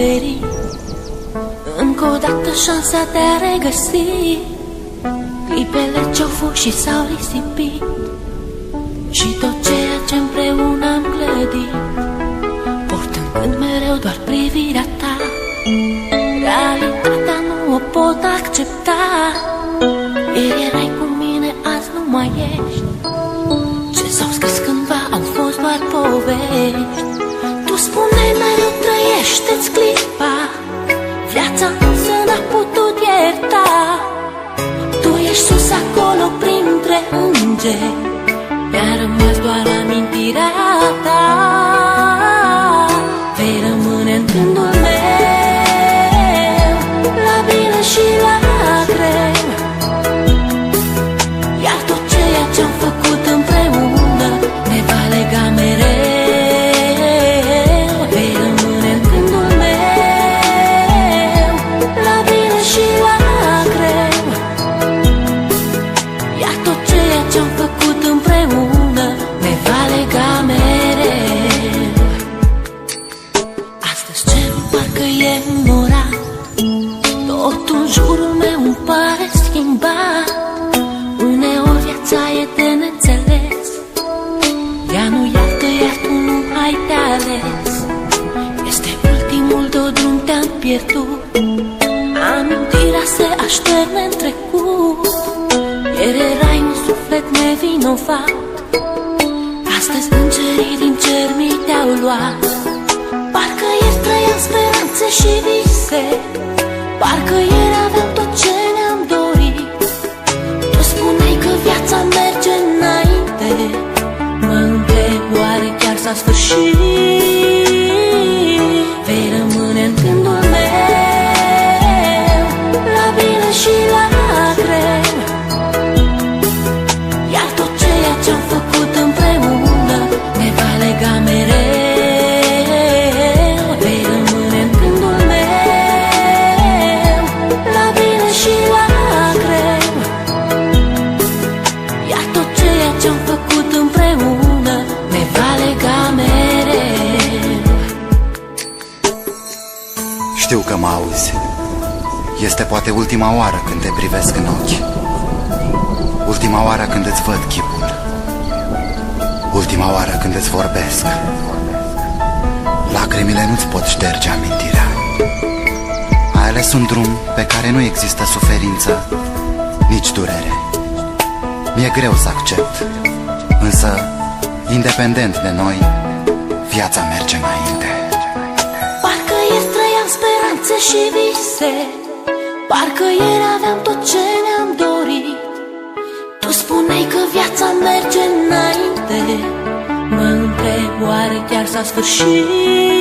oferi încă o dată șansa de a regăsi clipele ce-au fost și s-au risipit și tot ceea ce împreună am clădit, portând mereu doar privirea ta. Realitatea nu o pot accepta. Ieri erai cu mine, azi nu mai ești. Ce s-au scris cândva au fost doar povești. Tu spuneai mereu trăiește-ți clipa, viața însă n-a putut ierta. Tu ești sus acolo printre îngeri, mi-a rămas doar amintirea ta. Vei rămâne în gândul meu, la bine și la greu. Iar tot ceea ce-am făcut împreună ne va lega mereu. Vei rămâne în gândul meu, la bine și la greu. Iar tot ceea ce-am făcut împreună ne va lega mereu. Astăzi cerul parcă e înnorat, totul în jurul meu îmi pare schimbat. Uneori viața e de neînțeles, ea nu iartă, iar tu nu ai de ales. Este ultimul de drum, te-am pierdut, amintirea se așterne în trecut. Ieri erai un suflet nevinovat, astăzi îngerii din cer mi te-au luat. Parcă ieri trăiam speranțe și vise, parcă ieri aveam tot ce ne-am dorit. Tu spuneai că viața merge înainte, mă întreb oare chiar s-a sfârșit. Vei rămâne în gândul meu, la bine și la greu. Iar tot ceea ce-am făcut împreună ne va lega mereu. Vei rămâne în gândul meu, la bine și la greu. Iar tot ceea ce-am făcut împreună ne va lega mereu. Știu că mă auzi. Este poate ultima oară când te privesc în ochi, ultima oară când îți văd chipul, ultima oară când îți vorbesc. Lacrimile nu-ți pot șterge amintirea. Ai ales un drum pe care nu există suferință, nici durere. Mi-e greu să accept, însă, independent de noi, viața merge înainte. Parcă ieri trăiam speranțe și vise, parcă ieri aveam tot ce ne-am dorit. Tu spuneai că viața merge înainte, mă întreb oare chiar s-a sfârșit.